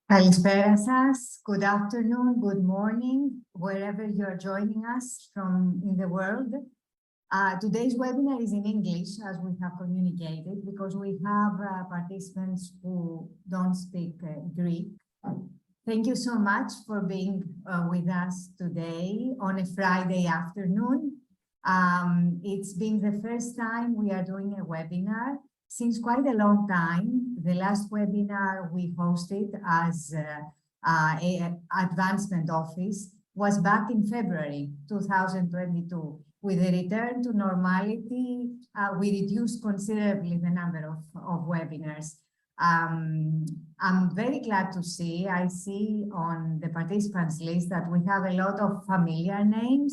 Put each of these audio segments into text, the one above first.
Καλησπέρα σας. Good afternoon, good morning, wherever you're joining us from in the world. Today's webinar is in English, as we have communicated, because we have participants who don't speak Greek. Thank you so much for being with us today on a Friday afternoon. It's been the first time we are doing a webinar since quite a long time. The last webinar we hosted as an advancement office was back in February 2022. With the return to normality, we reduced considerably the number of webinars. I'm very glad to see, I see on the participants list that we have a lot of familiar names,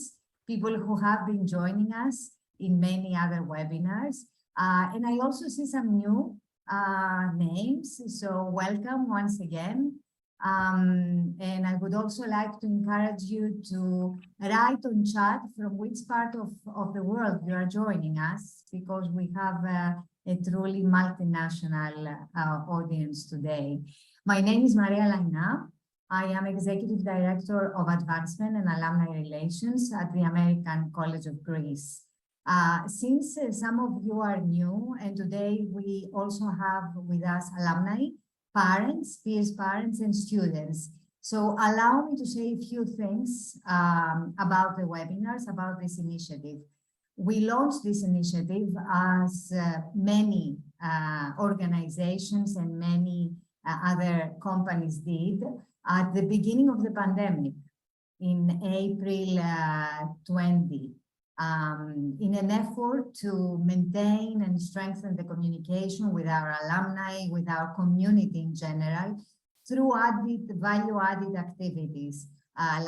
people who have been joining us in many other webinars. And I also see some new names, so welcome once again. And I would also like to encourage you to write on chat from which part of the world you are joining us, because we have a truly multinational audience today. My name is Maria Laina. I am Executive Director of Advancement and Alumni Relations at the American College of Greece. Since some of you are new, and today we also have with us alumni, parents, peers, parents, and students. So allow me to say a few things about the webinars, about this initiative. We launched this initiative as many organizations and many other companies did at the beginning of the pandemic in April 20. In an effort to maintain and strengthen the communication with our alumni, with our community in general, through value-added activities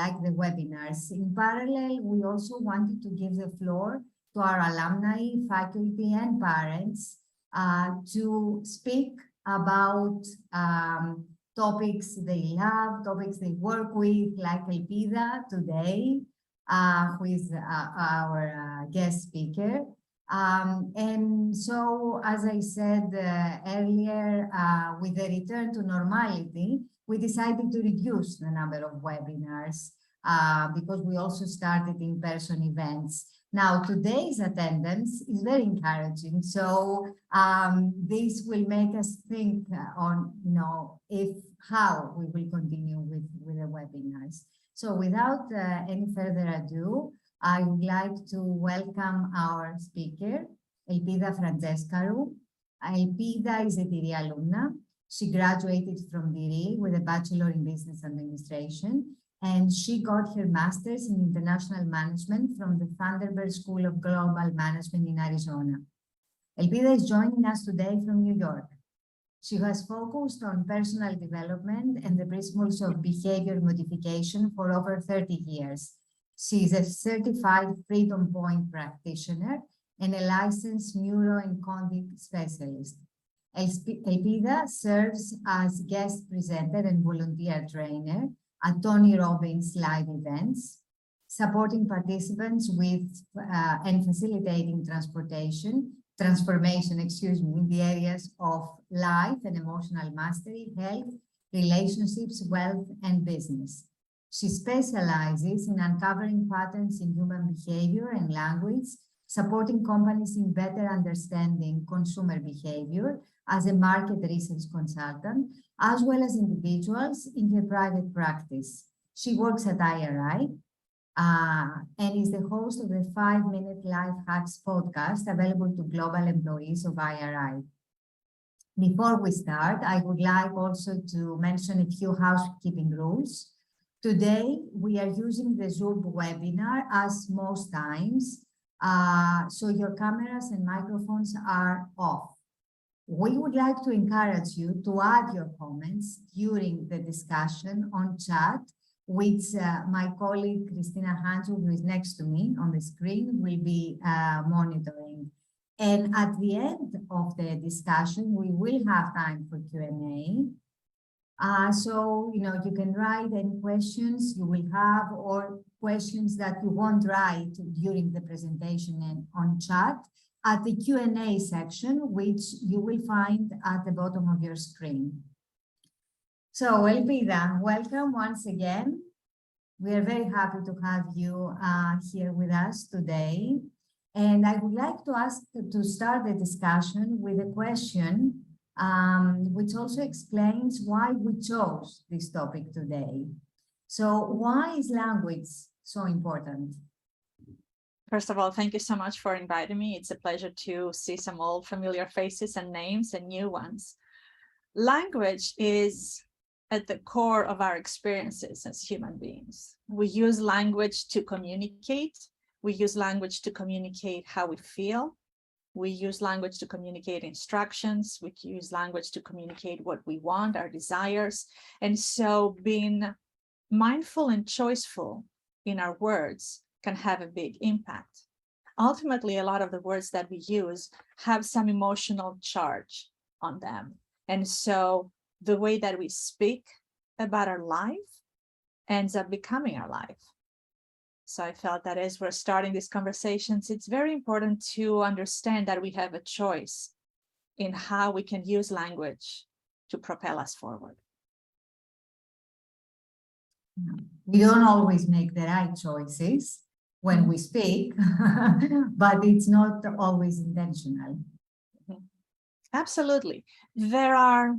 like the webinars. In parallel, we also wanted to give the floor to our alumni, faculty, and parents to speak about topics they love, topics they work with, like Elpida today, who is our guest speaker. And so, as I said earlier, with the return to normality, we decided to reduce the number of webinars because we also started in-person events. Now, today's attendance is very encouraging. So this will make us think on, how we will continue with the webinars. So without any further ado, I would like to welcome our speaker, Elpida Frantzeskarou. Elpida is a Deree alumna. She graduated from Deree with a Bachelor in Business Administration, and she got her Master's in International Management from the Vanderbilt School of Global Management in Arizona. Elpida is joining us today from New York. She has focused on personal development and the principles of behavior modification for over 30 years. She is a certified Freedom Point practitioner and a licensed neuro and conduct specialist. Elpida serves as guest presenter and volunteer trainer at Tony Robbins live events, supporting participants with and facilitating transformation, in the areas of life and emotional mastery, health, relationships, wealth, and business. She specializes in uncovering patterns in human behavior and language, supporting companies in better understanding consumer behavior as a market research consultant, as well as individuals in her private practice. She works at IRI, and is the host of the 5-Minute Life Hacks podcast available to global employees of IRI. Before we start, I would like also to mention a few housekeeping rules. Today, we are using the Zoom webinar as most times, so your cameras and microphones are off. We would like to encourage you to add your comments during the discussion on chat, which my colleague Christina Hansu, who is next to me on the screen, will be monitoring. And at the end of the discussion, we will have time for Q&A. So, you can write any questions you will have or questions that you won't write during the presentation and on chat at the Q&A section, which you will find at the bottom of your screen. So Elpida, welcome once again. We are very happy to have you here with us today. And I would like to ask to start the discussion with a question which also explains why we chose this topic today. So why is language so important? First of all, thank you so much for inviting me. It's a pleasure to see some old familiar faces and names and new ones. Language is at the core of our experiences as human beings. We use language to communicate. We use language to communicate how we feel. We use language to communicate instructions. We use language to communicate what we want, our desires. And so being mindful and choiceful in our words can have a big impact. Ultimately, a lot of the words that we use have some emotional charge on them. And so the way that we speak about our life ends up becoming our life. So I felt that as we're starting these conversations, it's very important to understand that we have a choice in how we can use language to propel us forward. We don't always make the right choices when we speak, but it's not always intentional. Absolutely. There are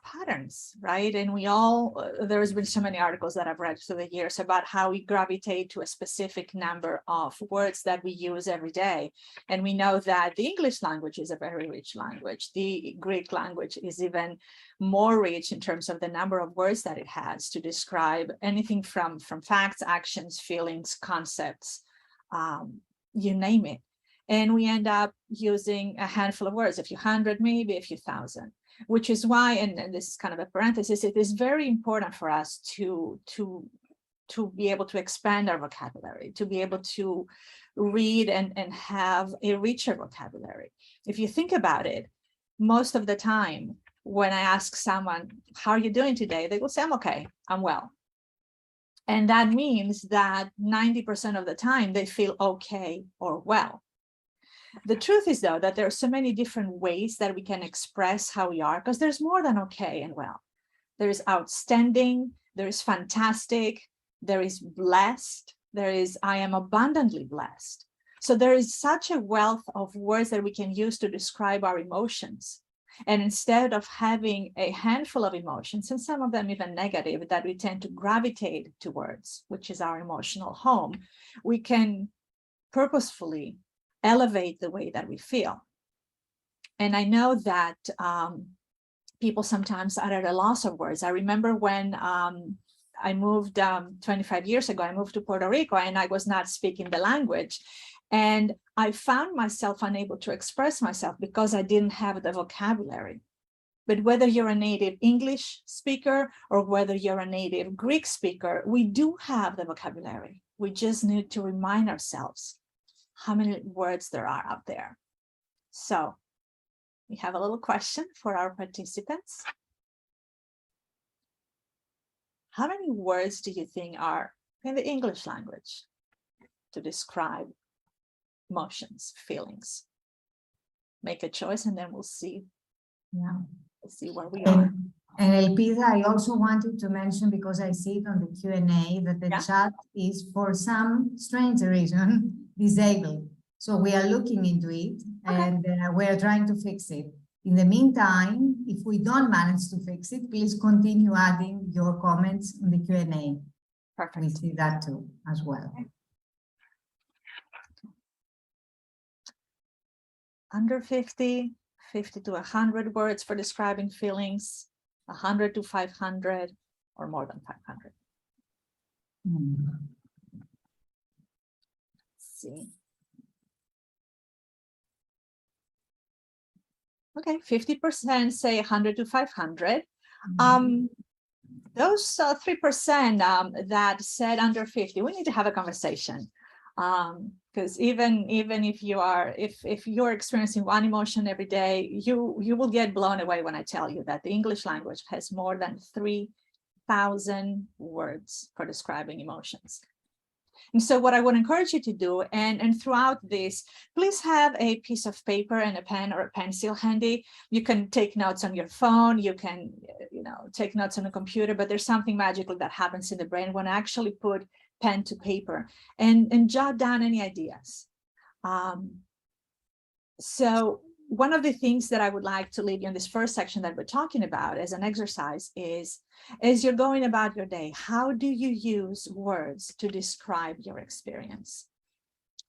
patterns, right? And we all, there's been so many articles that I've read through the years about how we gravitate to a specific number of words that we use every day. And we know that the English language is a very rich language. The Greek language is even more rich in terms of the number of words that it has to describe anything from facts, actions, feelings, concepts, you name it. And we end up using a handful of words, a few hundred, maybe a few thousand. Which is why, and this is kind of a parenthesis, it is very important for us to be able to expand our vocabulary, to be able to read and have a richer vocabulary. If you think about it, most of the time, when I ask someone, how are you doing today? They will say, I'm okay, I'm well. And that means that 90% of the time they feel okay or well. The truth is, though, that there are so many different ways that we can express how we are, because there's more than okay and well. There is outstanding, there is fantastic, there is blessed, there is I am abundantly blessed. So there is such a wealth of words that we can use to describe our emotions. And instead of having a handful of emotions, and some of them even negative, that we tend to gravitate towards, which is our emotional home, we can purposefully elevate the way that we feel. And I know that people sometimes are at a loss of words. I remember when I moved 25 years ago, I moved to Puerto Rico and I was not speaking the language. And I found myself unable to express myself because I didn't have the vocabulary. But whether you're a native English speaker or whether you're a native Greek speaker, we do have the vocabulary. We just need to remind ourselves how many words there are out there. So we have a little question for our participants. How many words do you think are in the English language to describe emotions, feelings? Make a choice and then we'll see. Yeah. We'll see where we are. And Elpida, I also wanted to mention, because I see it on the Q&A, that the chat is, for some strange reason, disabled. So we are looking into it, and we are trying to fix it. In the meantime, if we don't manage to fix it, please continue adding your comments in the Q&A. Perfect. We see that too, as well. Okay. Under 50, 50 to 100 words for describing feelings, 100 to 500, or more than 500. Let's see. Okay, 50% say 100 to 500. Those 3% that said under 50, we need to have a conversation. Because even if you're experiencing one emotion every day, you will get blown away when I tell you that the English language has more than 3,000 words for describing emotions. And so what I would encourage you to do, and throughout this, please have a piece of paper and a pen or a pencil handy. You can take notes on your phone, you can, take notes on a computer, but there's something magical that happens in the brain when I actually put pen to paper and jot down any ideas. So one of the things that I would like to leave you in this first section that we're talking about as an exercise is, as you're going about your day, how do you use words to describe your experience?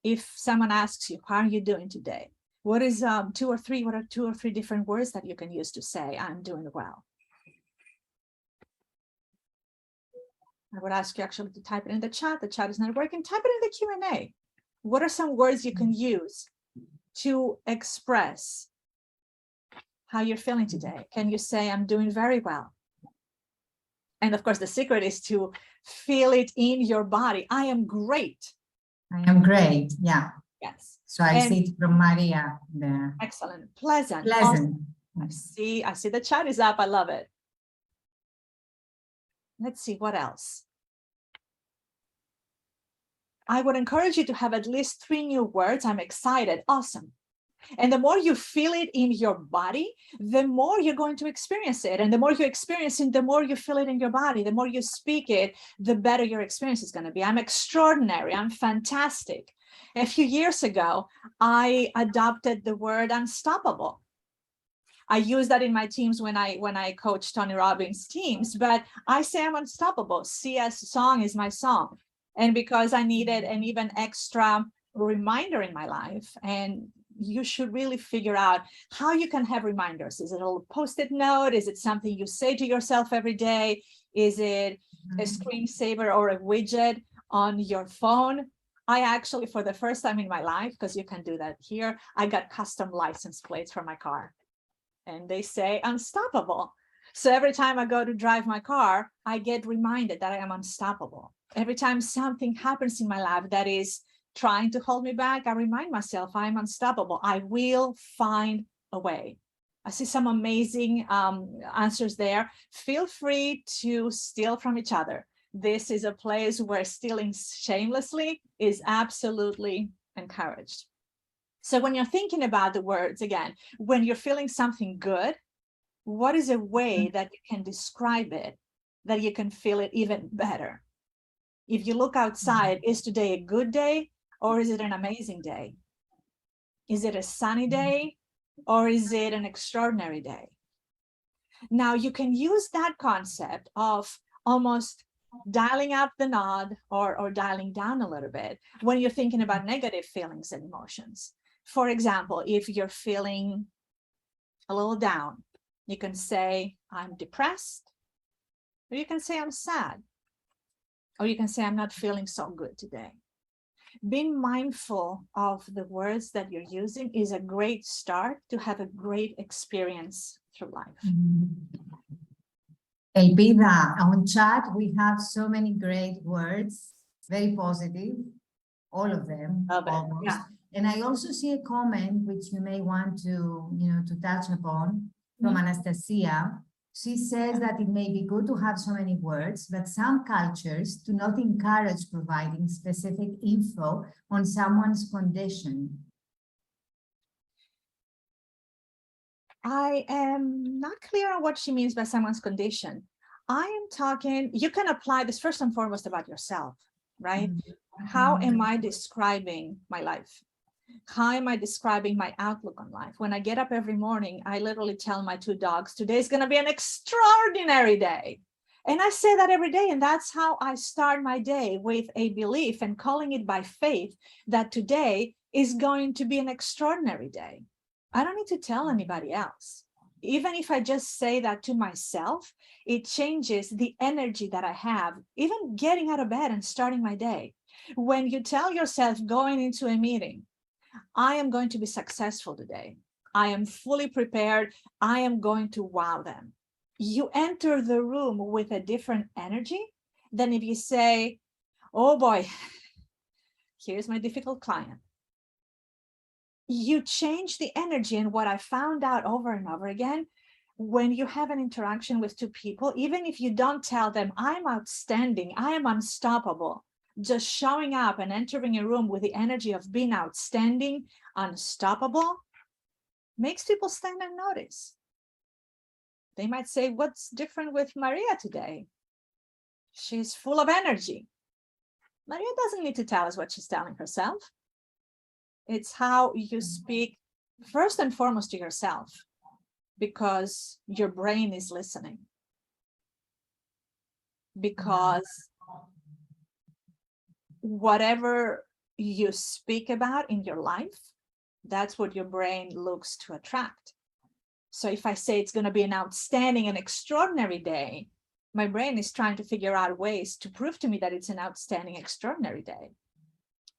If someone asks you, how are you doing today? What are two or three different words that you can use to say, I'm doing well? I would ask you actually to type it in the chat. The chat is not working. Type it in the Q&A. What are some words you can use to express how you're feeling today? Can you say, I'm doing very well? And of course, the secret is to feel it in your body. I am great. I am great. Yeah. Yes. So I see it from Maria there. Excellent. Pleasant. Pleasant. Awesome. I see the chat is up. I love it. Let's see what else. I would encourage you to have at least 3 new words. I'm excited. Awesome. And the more you feel it in your body, the more you're going to experience it. And the more you experience it, the more you feel it in your body. The more you speak it, the better your experience is going to be. I'm extraordinary. I'm fantastic. A few years ago, I adopted the word unstoppable. I use that in my teams when I coach Tony Robbins teams, but I say I'm unstoppable. CS song is my song. And because I needed an even extra reminder in my life, and you should really figure out how you can have reminders. Is it a Post-it note? Is it something you say to yourself every day? Is it a screensaver or a widget on your phone? I actually, for the first time in my life, because you can do that here, I got custom license plates for my car. And they say unstoppable. So every time I go to drive my car, I get reminded that I am unstoppable. Every time something happens in my life that is trying to hold me back, I remind myself I'm unstoppable. I will find a way. I see some amazing answers there. Feel free to steal from each other. This is a place where stealing shamelessly is absolutely encouraged. So when you're thinking about the words, again, when you're feeling something good, what is a way that you can describe it, that you can feel it even better? If you look outside, is today a good day or is it an amazing day? Is it a sunny day or is it an extraordinary day? Now you can use that concept of almost dialing up the nod or dialing down a little bit when you're thinking about negative feelings and emotions. For example, if you're feeling a little down, you can say, I'm depressed, or you can say, I'm sad, or you can say, I'm not feeling so good today. Being mindful of the words that you're using is a great start to have a great experience through life. Elpida, on chat, we have so many great words, very positive, all of them, almost. Yeah. And I also see a comment which you may want to, to touch upon from Anastasia. She says that it may be good to have so many words, but some cultures do not encourage providing specific info on someone's condition. I am not clear on what she means by someone's condition. I am talking, you can apply this first and foremost about yourself, right? How am I describing my life? How am I describing my outlook on life? When I get up every morning, I literally tell my 2 dogs, today is going to be an extraordinary day. And I say that every day. And that's how I start my day, with a belief and calling it by faith that today is going to be an extraordinary day. I don't need to tell anybody else. Even if I just say that to myself, it changes the energy that I have, even getting out of bed and starting my day. When you tell yourself going into a meeting, I am going to be successful today. I am fully prepared. I am going to wow them. You enter the room with a different energy than if you say, oh boy, here's my difficult client. You change the energy. And what I found out over and over again, when you have an interaction with 2 people, even if you don't tell them, I'm outstanding, I am unstoppable, just showing up and entering a room with the energy of being outstanding, unstoppable, makes people stand and notice. They might say, what's different with Maria today? She's full of energy. Maria doesn't need to tell us what she's telling herself. It's how you speak first and foremost to yourself, because your brain is listening. Because whatever you speak about in your life, that's what your brain looks to attract. So if I say it's going to be an outstanding and extraordinary day, my brain is trying to figure out ways to prove to me that it's an outstanding, extraordinary day.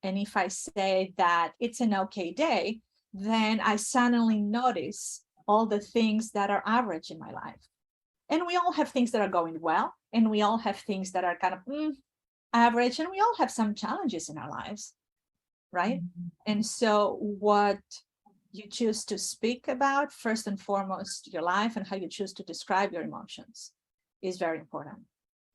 And if I say that it's an okay day, then I suddenly notice all the things that are average in my life. And we all have things that are going well, and we all have things that are kind of average, and we all have some challenges in our lives, right? And so what you choose to speak about, first and foremost, your life and how you choose to describe your emotions is very important.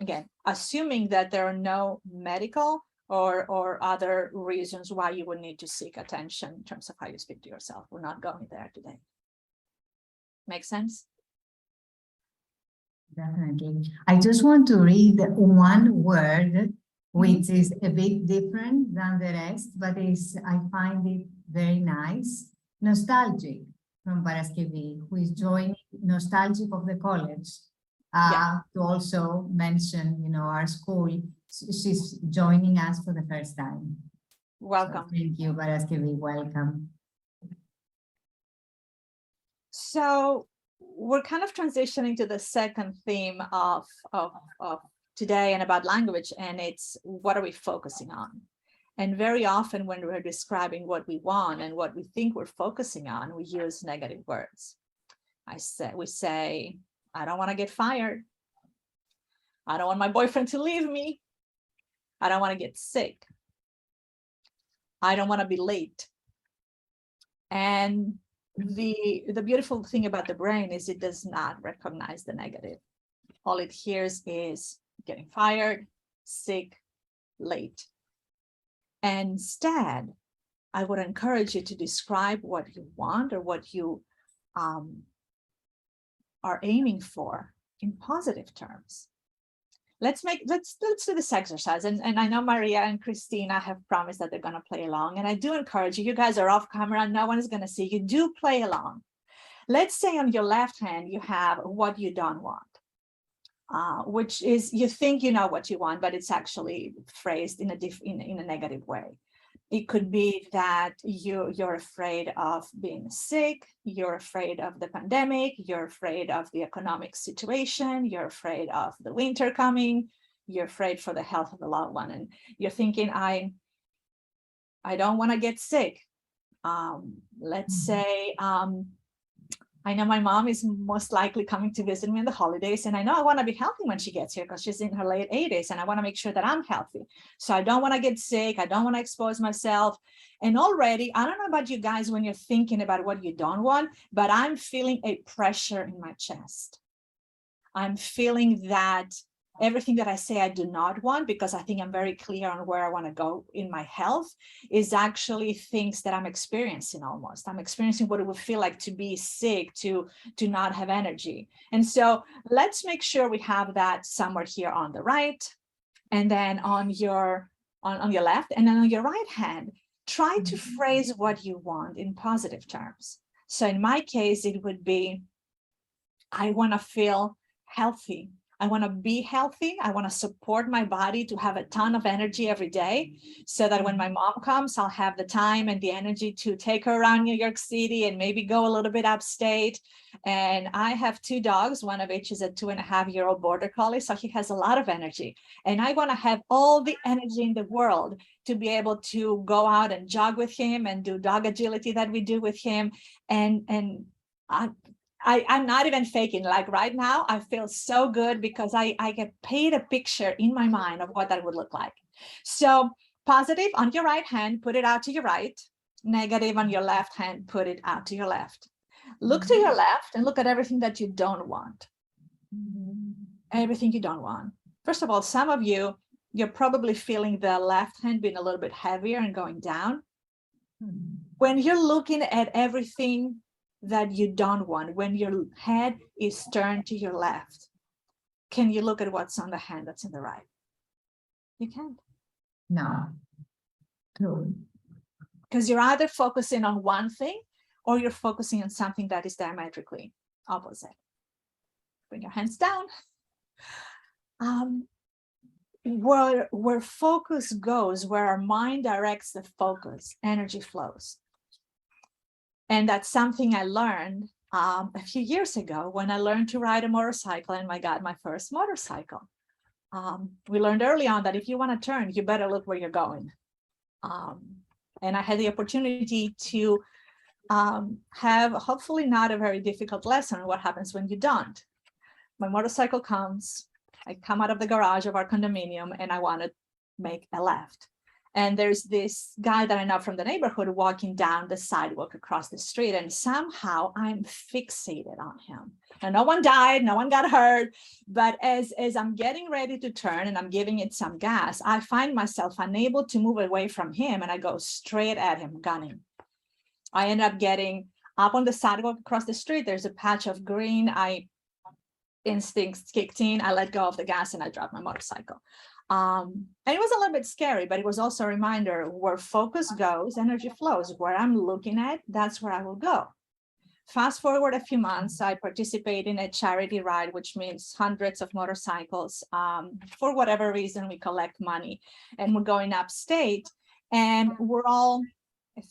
Again, assuming that there are no medical or other reasons why you would need to seek attention in terms of how you speak to yourself. We're not going there today. Make sense? Definitely. I just want to read one word, which is a bit different than the rest, but I find it very nice. Nostalgic, from Paraskevi, who is joining Nostalgic of the college. To also mention, our school. She's joining us for the first time. Welcome. So thank you, Paraskevi. Welcome. So we're kind of transitioning to the second theme of today and about language, and it's what are we focusing on? And very often when we're describing what we want and what we think we're focusing on, we use negative words. We say, I don't want to get fired. I don't want my boyfriend to leave me. I don't want to get sick. I don't want to be late. And the beautiful thing about the brain is it does not recognize the negative. All it hears is getting fired, sick, late. And instead, I would encourage you to describe what you want or what you are aiming for in positive terms. Let's do this exercise. And I know Maria and Christina have promised that they're going to play along. And I do encourage you, you guys are off camera, no one is going to see you. Do play along. Let's say on your left hand, you have what you don't want, which is you think you know what you want, but it's actually phrased in a negative way. It could be that you're afraid of being sick, you're afraid of the pandemic, you're afraid of the economic situation, you're afraid of the winter coming, you're afraid for the health of a loved one, and you're thinking, I don't want to get sick. Let's say, I know my mom is most likely coming to visit me in the holidays, and I know I want to be healthy when she gets here because she's in her late 80s, and I want to make sure that I'm healthy. So I don't want to get sick. I don't want to expose myself. And already, I don't know about you guys when you're thinking about what you don't want, but I'm feeling a pressure in my chest. I'm feeling that everything that I say I do not want, because I think I'm very clear on where I want to go in my health, is actually things that I'm experiencing almost. I'm experiencing what it would feel like to be sick, to not have energy. And so let's make sure we have that somewhere here on the right, and then on your left, and then on your right hand, try to phrase what you want in positive terms. So in my case, it would be, I want to feel healthy. I want to be healthy. I want to support my body to have a ton of energy every day so that when my mom comes, I'll have the time and the energy to take her around New York City and maybe go a little bit upstate. And I have 2 dogs, one of which is a 2.5-year-old border collie. So he has a lot of energy. And I want to have all the energy in the world to be able to go out and jog with him and do dog agility that we do with him. And I'm not even faking. Like right now, I feel so good because I get paid a picture in my mind of what that would look like. So positive on your right hand, put it out to your right. Negative on your left hand, put it out to your left. Look to your left and look at everything that you don't want. Everything you don't want. First of all, some of you you're probably feeling the left hand being a little bit heavier and going down. When you're looking at everything that you don't want, when your head is turned to your left, can you look at what's on the hand that's in the right? You can't. No. True. Because you're either focusing on one thing or you're focusing on something that is diametrically opposite. Bring your hands down. Where focus goes, where our mind directs the focus, energy flows. And that's something I learned a few years ago when I learned to ride a motorcycle and I got my first motorcycle. We learned early on that if you want to turn, you better look where you're going. And I had the opportunity to have hopefully not a very difficult lesson on what happens when you don't. My motorcycle comes, I come out of the garage of our condominium and I want to make a left. And there's this guy that I know from the neighborhood walking down the sidewalk across the street, and somehow I'm fixated on him. And no one died, no one got hurt, but as I'm getting ready to turn and I'm giving it some gas, I find myself unable to move away from him and I go straight at him, gunning. I end up getting up on the sidewalk across the street. There's a patch of green. Instincts kicked in. I let go of the gas and I dropped my motorcycle. And it was a little bit scary, but it was also a reminder where focus goes, energy flows. Where I'm looking at, that's where I will go. Fast forward a few months, I participate in a charity ride, which means hundreds of motorcycles. For whatever reason, we collect money and we're going upstate and we're all,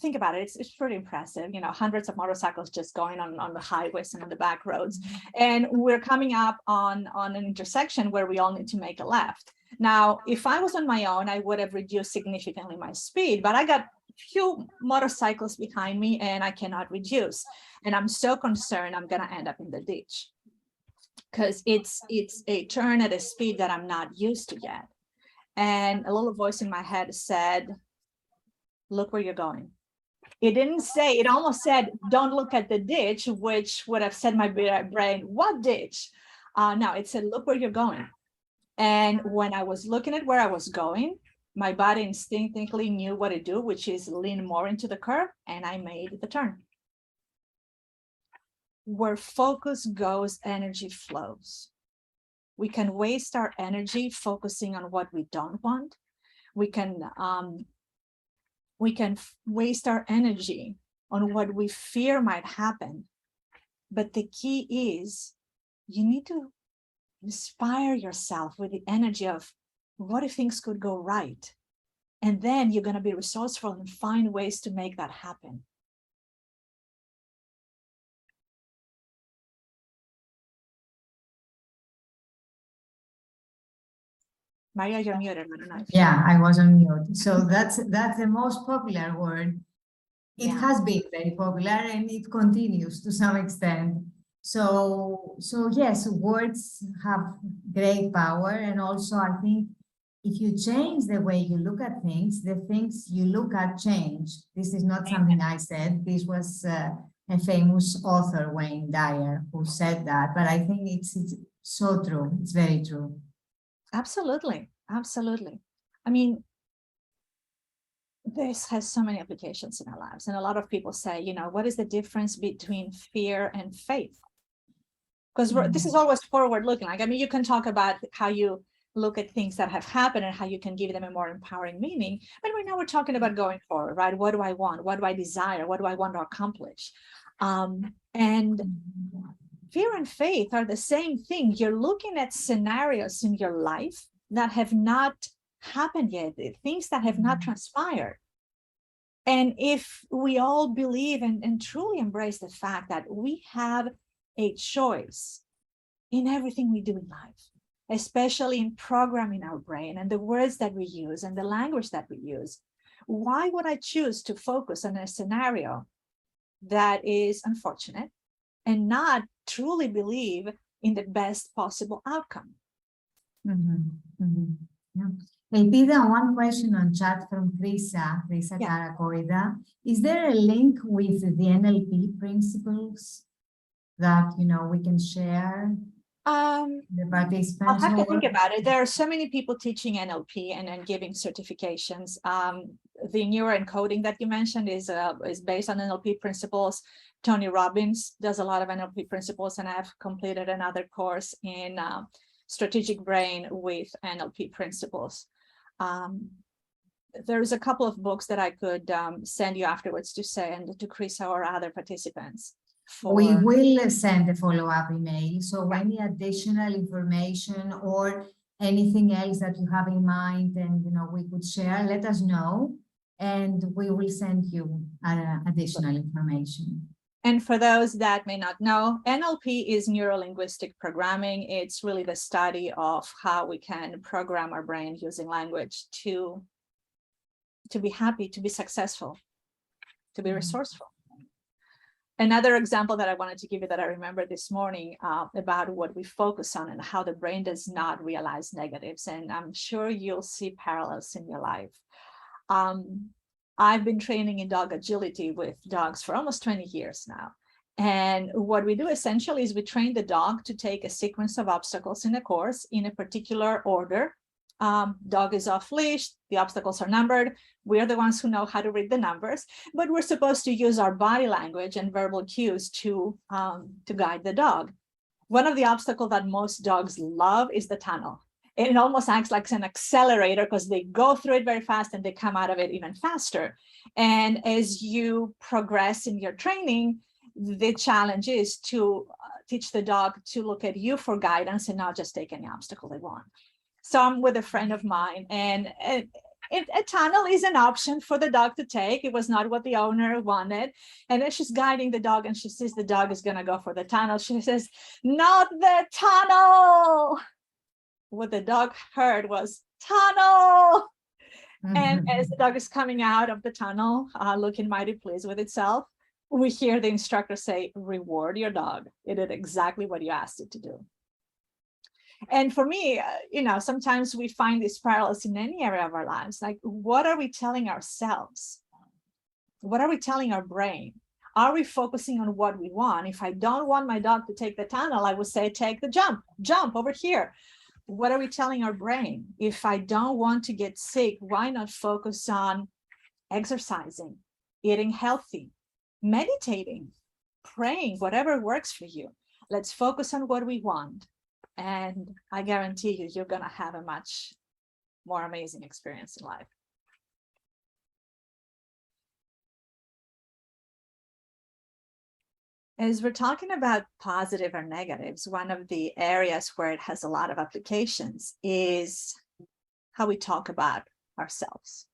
think about it, it's pretty impressive, you know, hundreds of motorcycles just going on the highways and on the back roads. And we're coming up on an intersection where we all need to make a left. Now, if I was on my own, I would have reduced significantly my speed, but I got few motorcycles behind me and I cannot reduce. And I'm so concerned I'm going to end up in the ditch because it's a turn at a speed that I'm not used to yet. And a little voice in my head said, look where you're going. It didn't say, it almost said, don't look at the ditch, which would have said my brain, what ditch? No, it said, look where you're going. And when I was looking at where I was going, my body instinctively knew what to do, which is lean more into the curve, and I made the turn. Where focus goes, energy flows. We can waste our energy focusing on what we don't want. We can waste our energy on what we fear might happen. But the key is you need to inspire yourself with the energy of what if things could go right? And then you're going to be resourceful and find ways to make that happen. Maria, you're muted. I don't know if Yeah, I was on mute. So that's the most popular word. It has been very popular and it continues to some extent. So yes, words have great power. And also I think if you change the way you look at things, the things you look at change. This is not something I said. This was a famous author, Wayne Dyer, who said that. But I think it's so true. It's very true. Absolutely. Absolutely. I mean, this has so many applications in our lives. And a lot of people say, you know, what is the difference between fear and faith? Because this is always forward looking. Like, I mean, you can talk about how you look at things that have happened and how you can give them a more empowering meaning. But right now we're talking about going forward, right? What do I want? What do I desire? What do I want to accomplish? And fear and faith are the same thing. You're looking at scenarios in your life that have not happened yet, things that have not transpired. And if we all believe and truly embrace the fact that we have a choice in everything we do in life, especially in programming our brain and the words that we use and the language that we use, why would I choose to focus on a scenario that is unfortunate and not truly believe in the best possible outcome? Yeah. Elpida, one question on chat from Frisa Karakoida. Is there a link with the NLP principles that, you know, we can share? The I'll participants have to or think about it. There are so many people teaching NLP and giving certifications. The neuroencoding that you mentioned is based on NLP principles. Tony Robbins does a lot of NLP principles, and I've completed another course in strategic brain with NLP principles. There's a couple of books that I could send you afterwards to send to Chris or other participants. we will send a follow-up email. So any additional information or anything else that you have in mind and we could share, let us know, and we will send you additional information. And for those that may not know, NLP is neuro-linguistic programming. It's really the study of how we can program our brain using language to be happy, to be successful, to be resourceful. Another example that I wanted to give you that I remember this morning about what we focus on and how the brain does not realize negatives. And I'm sure you'll see parallels in your life. I've been training in dog agility with dogs for almost 20 years now. And what we do essentially is we train the dog to take a sequence of obstacles in a course in a particular order. Dog is off leash, the obstacles are numbered. We're the ones who know how to read the numbers, but we're supposed to use our body language and verbal cues to guide the dog. One of the obstacles that most dogs love is the tunnel. It almost acts like an accelerator because they go through it very fast and they come out of it even faster. And as you progress in your training, the challenge is to teach the dog to look at you for guidance and not just take any obstacle they want. So I'm with a friend of mine, and a tunnel is an option for the dog to take. It was not what the owner wanted. And then she's guiding the dog and she sees the dog is going to go for the tunnel. She says, "Not the tunnel." What the dog heard was tunnel. And as the dog is coming out of the tunnel, looking mighty pleased with itself, we hear the instructor say, "Reward your dog. It did exactly what you asked it to do." And for me, sometimes we find these parallels in any area of our lives. Like, what are we telling ourselves? What are we telling our brain? Are we focusing on what we want? If I don't want my dog to take the tunnel, I would say, take the jump over here. What are we telling our brain? If I don't want to get sick, why not focus on exercising, eating healthy, meditating, praying, whatever works for you? Let's focus on what we want. And I guarantee you, you're going to have a much more amazing experience in life. As we're talking about positive or negatives, one of the areas where it has a lot of applications is how we talk about ourselves,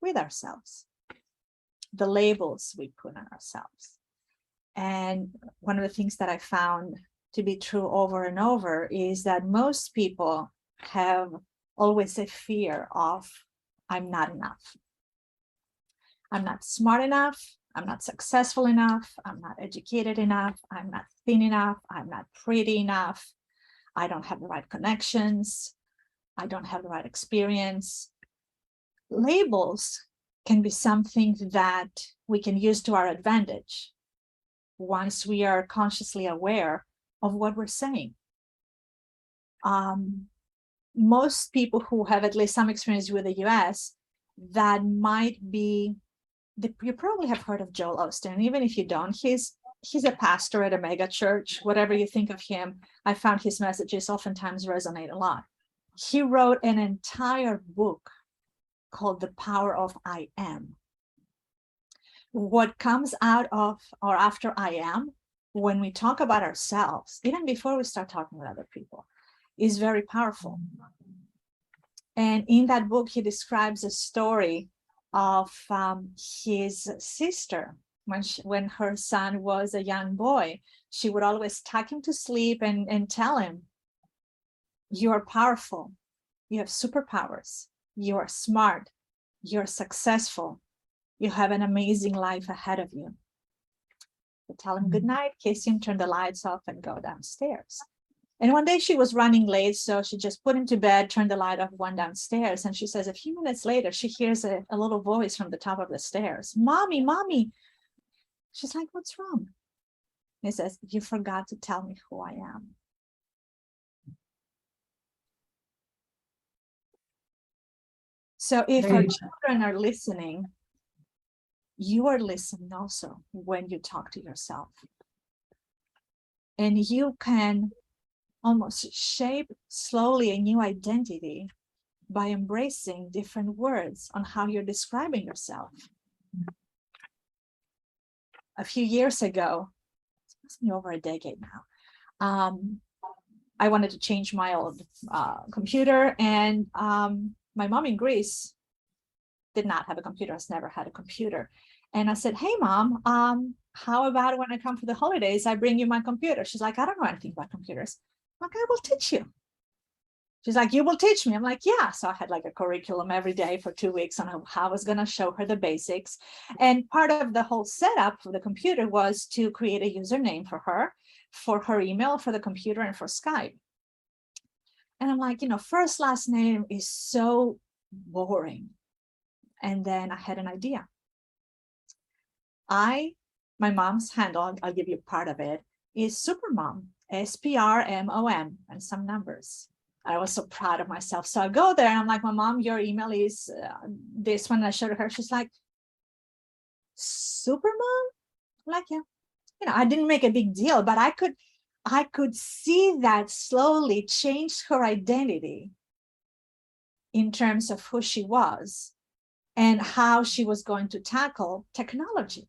with ourselves, the labels we put on ourselves. And one of the things that I found to be true over and over is that most people have always a fear of, I'm not enough. I'm not smart enough. I'm not successful enough. I'm not educated enough. I'm not thin enough. I'm not pretty enough. I don't have the right connections. I don't have the right experience. Labels can be something that we can use to our advantage once we are consciously aware of what we're saying. Most people who have at least some experience with the US, that might be, you probably have heard of Joel Osteen. Even if you don't, he's a pastor at a mega church. Whatever you think of him, I found his messages oftentimes resonate a lot. He wrote an entire book called The Power of I Am. What comes out of or after I am, when we talk about ourselves, even before we start talking with other people, is very powerful. And in that book, he describes a story of his sister. When her son was a young boy, she would always tuck him to sleep and tell him, "You are powerful. You have superpowers. You are smart. You're successful. You have an amazing life ahead of you." Tell him good night, kiss him, turn the lights off, and go downstairs. And one day she was running late, so she just put him to bed, turned the light off, went downstairs. And she says a few minutes later, she hears a little voice from the top of the stairs. "Mommy, mommy." She's like, "What's wrong?" He says, "You forgot to tell me who I am." So if our Very- children are listening, you are listening also when you talk to yourself. And you can almost shape slowly a new identity by embracing different words on how you're describing yourself. A few years ago, it must be over a decade now, I wanted to change my old computer, and my mom in Greece did not have a computer, has never had a computer. And I said, hey, Mom, how about when I come for the holidays, I bring you my computer? She's like, I don't know anything about computers. I'm like, I will teach you. She's like, you will teach me. I'm like, yeah. So I had like a curriculum every day for 2 weeks on how I was going to show her the basics. And part of the whole setup for the computer was to create a username for her email, for the computer, and for Skype. And I'm like, first, last name is so boring. And then I had an idea. My mom's handle, I'll give you part of it, is Supermom, SPRMOM, and some numbers. I was so proud of myself. So I go there and I'm like, my mom, your email is this one. I showed her. She's like, Supermom? I'm like, yeah. I didn't make a big deal, but I could see that slowly change her identity in terms of who she was and how she was going to tackle technology.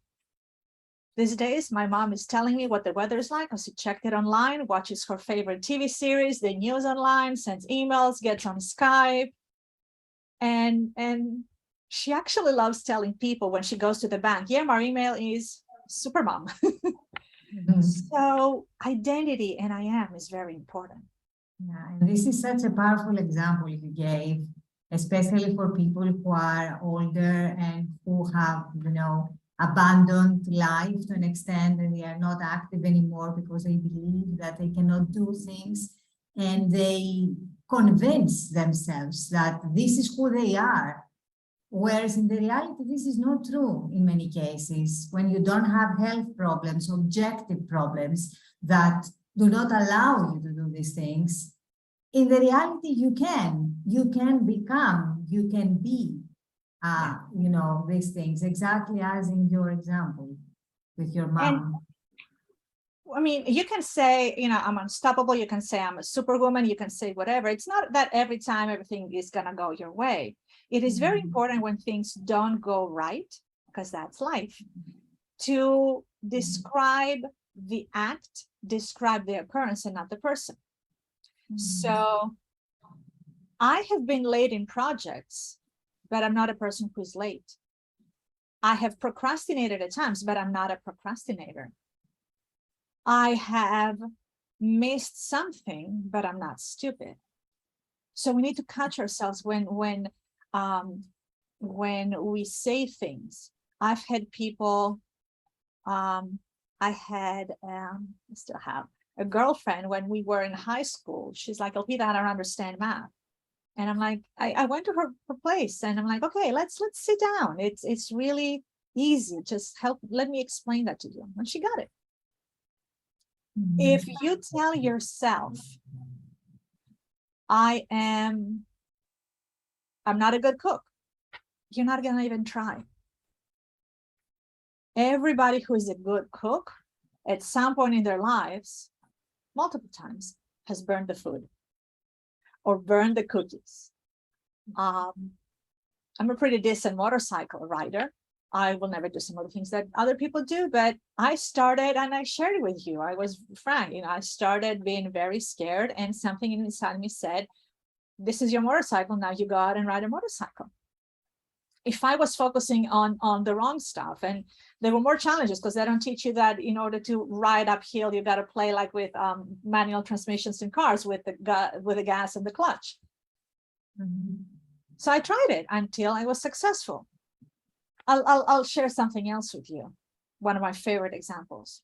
These days, my mom is telling me what the weather is like because she checked it online, watches her favorite TV series, the news online, sends emails, gets on Skype. And she actually loves telling people when she goes to the bank, yeah, my email is Supermom. So identity and I am is very important. Yeah, and this is such a powerful example you gave, especially for people who are older and who have, abandoned life to an extent, and they are not active anymore because they believe that they cannot do things, and they convince themselves that this is who they are. Whereas in the reality, this is not true in many cases. When you don't have health problems, objective problems that do not allow you to do these things, in the reality, you can become, you can be, these things, exactly as in your example with your mom. I mean, you can say, I'm unstoppable. You can say I'm a superwoman. You can say whatever. It's not that every time everything is going to go your way. It is very important when things don't go right, because that's life, to describe the act, describe the occurrence and not the person. So I have been late in projects, but I'm not a person who's late. I have procrastinated at times, but I'm not a procrastinator. I have missed something, but I'm not stupid. So we need to catch ourselves when we say things. I've had people, I still have a girlfriend when we were in high school. She's like, Elpida, I don't understand math. And I'm like, I went to her place and I'm like, okay, let's sit down. It's really easy. Just let me explain that to you. And she got it. If you tell yourself, I'm not a good cook, you're not going to even try. Everybody who is a good cook at some point in their lives, multiple times, has burned the food or burned the cookies. I'm a pretty decent motorcycle rider. I will never do some of the things that other people do, but I started, and I shared it with you. I was frank, I started being very scared, and something inside me said, this is your motorcycle, now you go out and ride a motorcycle. If I was focusing on the wrong stuff, and there were more challenges because they don't teach you that in order to ride uphill, you got to play like with manual transmissions in cars with the gas and the clutch. So I tried it until I was successful. I'll share something else with you. One of my favorite examples.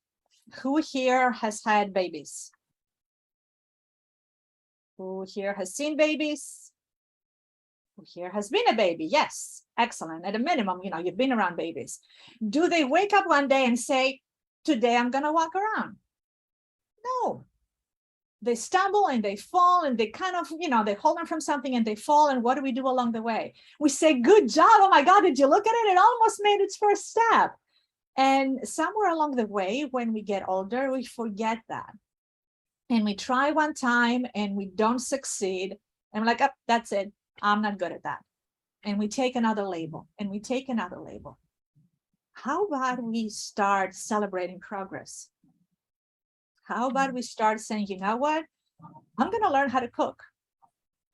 Who here has had babies? Who here has seen babies? Who here has been a baby? Yes, excellent. At a minimum, you've been around babies. Do they wake up one day and say, today I'm going to walk around? No. They stumble and they fall and they kind of, they hold on from something and they fall. And what do we do along the way? We say, good job. Oh my God, did you look at it? It almost made its first step. And somewhere along the way, when we get older, we forget that. And we try one time and we don't succeed. And we're like, oh, that's it. I'm not good at that. And we take another label and we take another label. How about we start celebrating progress? How about we start saying, you know what? I'm going to learn how to cook.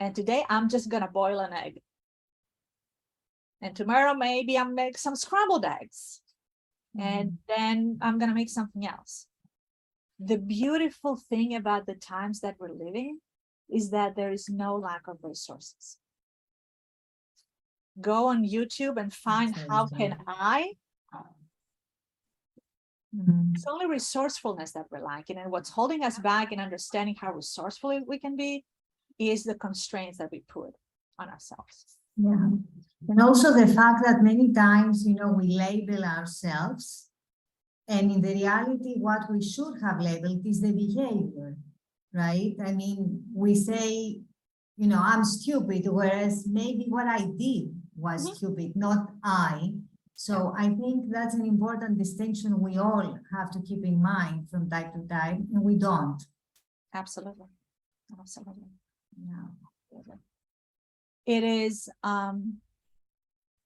And today I'm just going to boil an egg. And tomorrow maybe I'll make some scrambled eggs. And then I'm going to make something else. The beautiful thing about the times that we're living is that there is no lack of resources. Go on YouTube and find how can I. It's only resourcefulness that we're lacking. And what's holding us back in understanding how resourceful we can be is the constraints that we put on ourselves. Yeah. And also the fact that many times, we label ourselves. And in the reality, what we should have labeled is the behavior, right? I mean, we say, I'm stupid, whereas maybe what I did was stupid, not I. So I think that's an important distinction we all have to keep in mind from time to time, and we don't. Absolutely. Absolutely. Yeah. It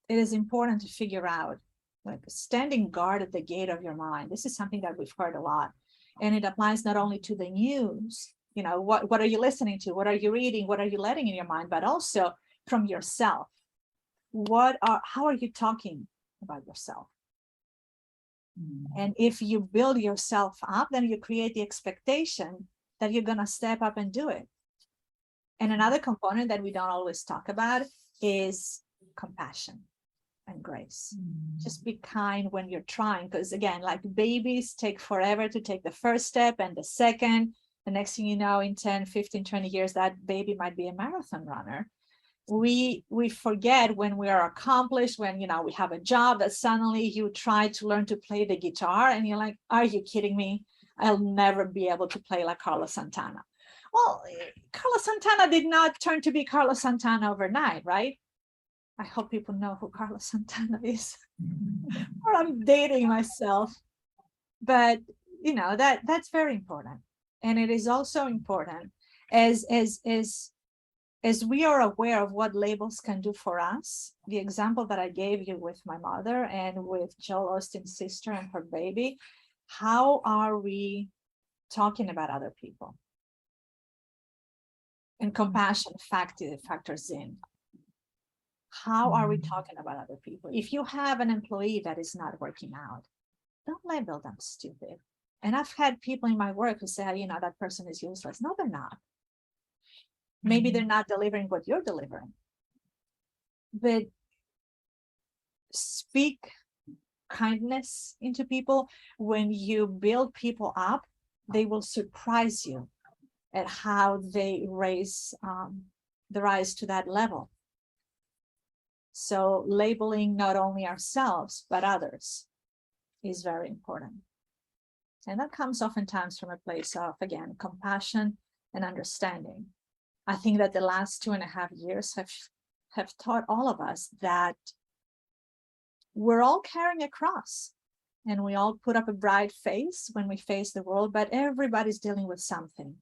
is important to figure out, like, standing guard at the gate of your mind. This is something that we've heard a lot. And it applies not only to the news, what are you listening to? What are you reading? What are you letting in your mind? But also from yourself. How are you talking about yourself? And if you build yourself up, then you create the expectation that you're going to step up and do it. And another component that we don't always talk about is compassion and grace. Just be kind when you're trying, because again, like babies take forever to take the first step and the second. The next thing you know, in 10, 15, 20 years, that baby might be a marathon runner. We forget when we are accomplished, when we have a job, that suddenly you try to learn to play the guitar and you're like, are you kidding me? I'll never be able to play like Carlos Santana. Well, Carlos Santana did not turn to be Carlos Santana overnight, right? I hope people know who Carlos Santana is. Or I'm dating myself. But that's very important. And it is also important as we are aware of what labels can do for us. The example that I gave you with my mother and with Joel Osteen's sister and her baby, how are we talking about other people? And compassion factors in. How are we talking about other people? If you have an employee that is not working out, don't label them stupid. And I've had people in my work who say, that person is useless. No, they're not. Maybe they're not delivering what you're delivering. But speak kindness into people. When you build people up, they will surprise you at how they rise to that level. So labeling not only ourselves, but others is very important. And that comes oftentimes from a place of, again, compassion and understanding. I think that the last 2.5 years have taught all of us that we're all carrying a cross and we all put up a bright face when we face the world, but everybody's dealing with something.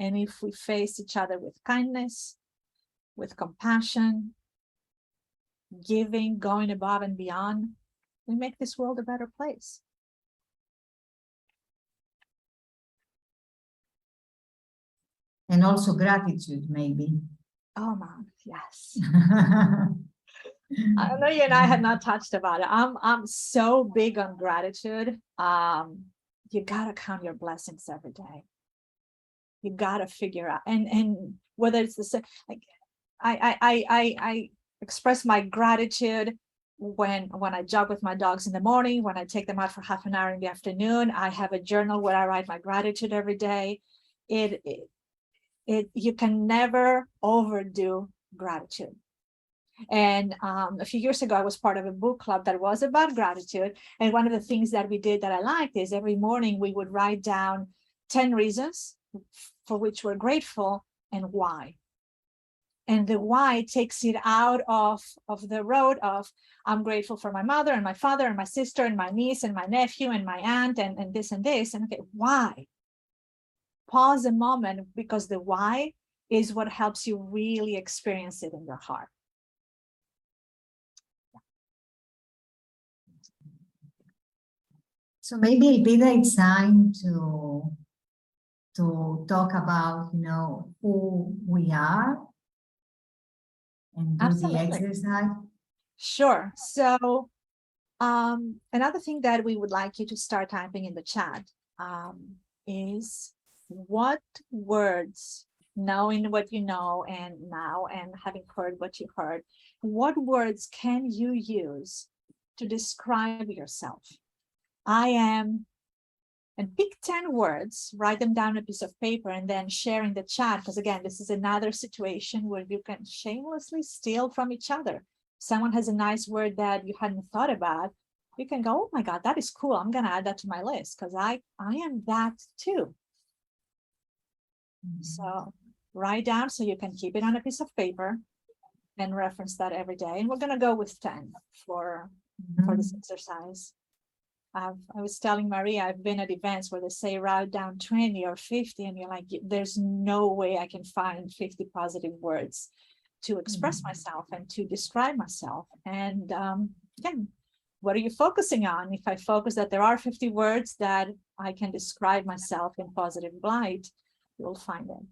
And if we face each other with kindness, with compassion, giving, going above and beyond, we make this world a better place. And also gratitude, maybe. Oh, man, yes. I know you and I had not touched about it. I'm so big on gratitude. You gotta count your blessings every day. You gotta figure out, and whether it's the same, like I express my gratitude when I jog with my dogs in the morning, when I take them out for half an hour in the afternoon. I have a journal where I write my gratitude every day. You can never overdo gratitude. And a few years ago, I was part of a book club that was about gratitude. And one of the things that we did that I liked is every morning we would write down 10 reasons for which we're grateful and why. And the why takes it out of the road of, I'm grateful for my mother and my father and my sister and my niece and my nephew and my aunt and this and this. And okay, why? Pause a moment, because the why is what helps you really experience it in your heart. So maybe Elpida, it's time to talk about, who we are and do Absolutely. the exercise. Sure. So another thing that we would like you to start typing in the chat is, what words, knowing what you know and now and having heard what you heard, what words can you use to describe yourself? I am, and pick 10 words, write them down on a piece of paper and then share in the chat. Because again, this is another situation where you can shamelessly steal from each other. Someone has a nice word that you hadn't thought about, you can go, oh my God, that is cool. I'm gonna add that to my list because I am that too. So write down so you can keep it on a piece of paper and reference that every day. And we're gonna go with 10 for this exercise. I was telling Maria, I've been at events where they say write down 20 or 50, and you're like, there's no way I can find 50 positive words to express myself and to describe myself. And again, what are you focusing on? If I focus that there are 50 words that I can describe myself in positive light, you'll find it.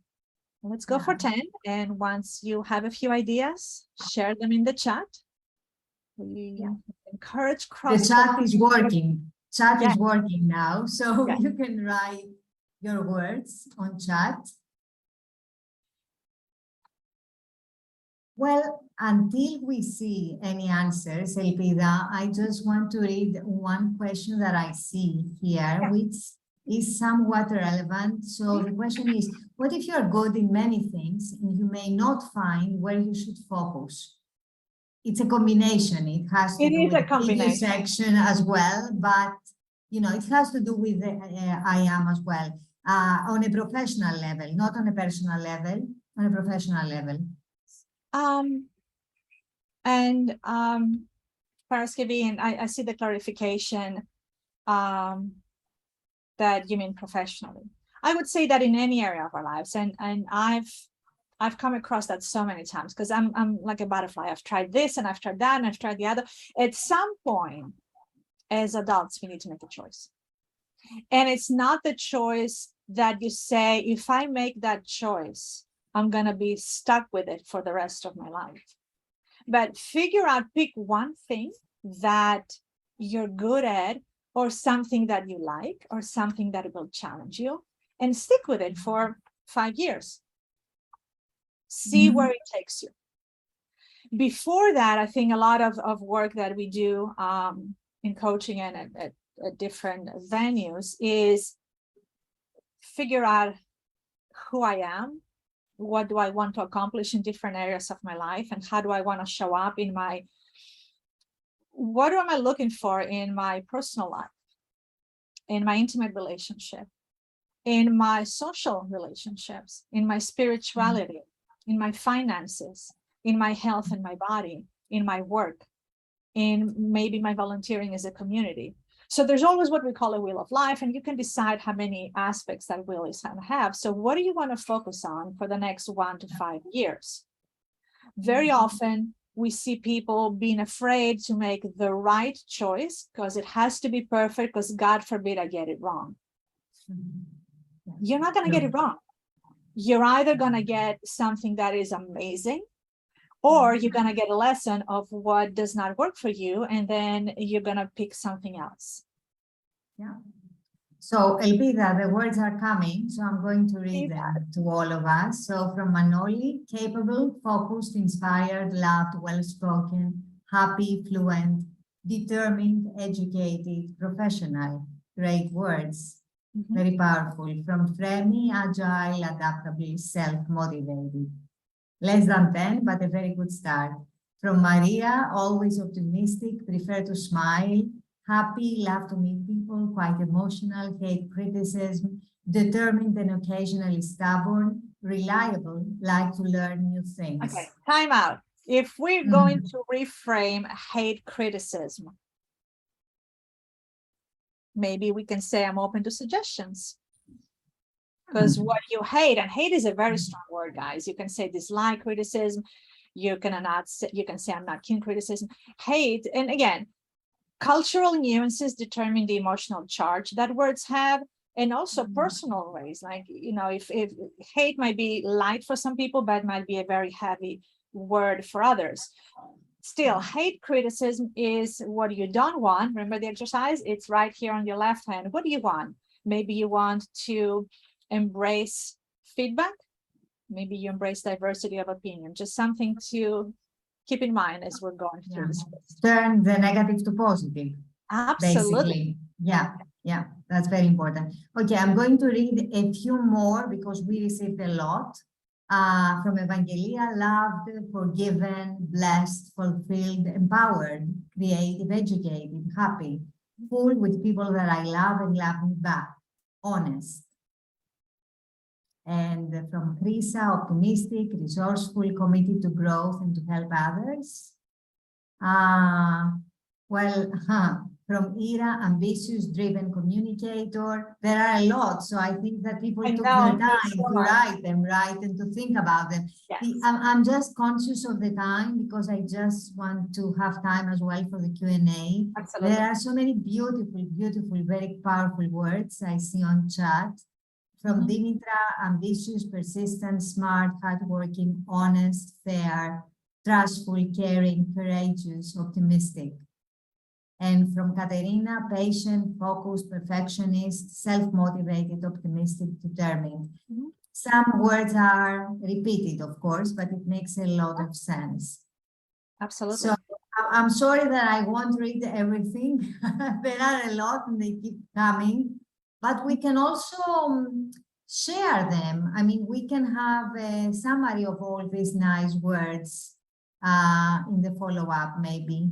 Let's go for 10. And once you have a few ideas, share them in the chat. We encourage cross. The chat is working. Chat Yeah. is working now, so Yeah. you can write your words on chat. Well, until we see any answers, Elpida, I just want to read one question that I see here, which is somewhat relevant. So the question is, what if you are good in many things and you may not find where you should focus? It's a combination. It has to do with the previous section as well, but it has to do with the I am as well, on a professional level, not on a personal level, on a professional level. Paraskivi, and I see the clarification that you mean professionally. I would say that in any area of our lives, and I've come across that so many times because I'm like a butterfly. I've tried this and I've tried that and I've tried the other. At some point, as adults, we need to make a choice. And it's not the choice that you say, if I make that choice, I'm going to be stuck with it for the rest of my life. But figure out, pick one thing that you're good at, or something that you like, or something that will challenge you, and stick with it for 5 years. See where it takes you. Before that, I think a lot of work that we do in coaching and at different venues is figure out who I am, what do I want to accomplish in different areas of my life, and how do I want to show up in what am I looking for in my personal life, in my intimate relationship, in my social relationships, in my spirituality, in my finances, in my health and my body, in my work, in maybe my volunteering as a community. So there's always what we call a wheel of life, and you can decide how many aspects that wheel is going to have. So what do you want to focus on for the next 1 to 5 years? Very often we see people being afraid to make the right choice because it has to be perfect, because God forbid I get it wrong. You're not going to get it wrong. You're either going to get something that is amazing, or you're going to get a lesson of what does not work for you, and then you're going to pick something else. Yeah. So, Elpida, the words are coming, so I'm going to read them to all of us. So, from Manoli, capable, focused, inspired, loved, well-spoken, happy, fluent, determined, educated, professional. Great words. Very powerful. From Fremi, agile, adaptable, self-motivated. Less than 10, but a very good start. From Maria, always optimistic, prefer to smile, happy, love to meet people, quite emotional, hate criticism, determined and occasionally stubborn, reliable, like to learn new things. Okay, time out. If we're going to reframe hate criticism, maybe we can say I'm open to suggestions. Because what you hate, and hate is a very strong word, guys. You can say dislike criticism. You cannot say, you can say I'm not keen criticism. Hate, and again, cultural nuances determine the emotional charge that words have, and also personal ways. Like, you know, if hate might be light for some people, but might be a very heavy word for others. Still, hate criticism is what you don't want. Remember the exercise? It's right here on your left hand. What do you want? Maybe you want to embrace feedback. Maybe you embrace diversity of opinion. Just something to keep in mind as we're going through this. Turn the negative to positive. Absolutely. Basically. Yeah, that's very important. Okay, I'm going to read a few more because we received a lot. From Evangelia: loved, forgiven, blessed, fulfilled, empowered, creative, educated, happy, full with people that I love and love me back, honest. And from Krisa: optimistic, resourceful, committed to growth and to help others. From Ira: ambitious, driven communicator. There are a lot, so I think that people took their time to write them, right, and to think about them. Yes. I'm just conscious of the time because I just want to have time as well for the Q&A. Absolutely. There are so many beautiful, beautiful, very powerful words I see on chat. From Dimitra: ambitious, persistent, smart, hardworking, honest, fair, trustful, caring, courageous, optimistic. And from Katerina: patient, focused, perfectionist, self-motivated, optimistic, determined. Some words are repeated, of course, but it makes a lot of sense. Absolutely. So I'm sorry that I won't read everything. There are a lot and they keep coming, but we can also share them. I mean, we can have a summary of all these nice words in the follow-up, maybe.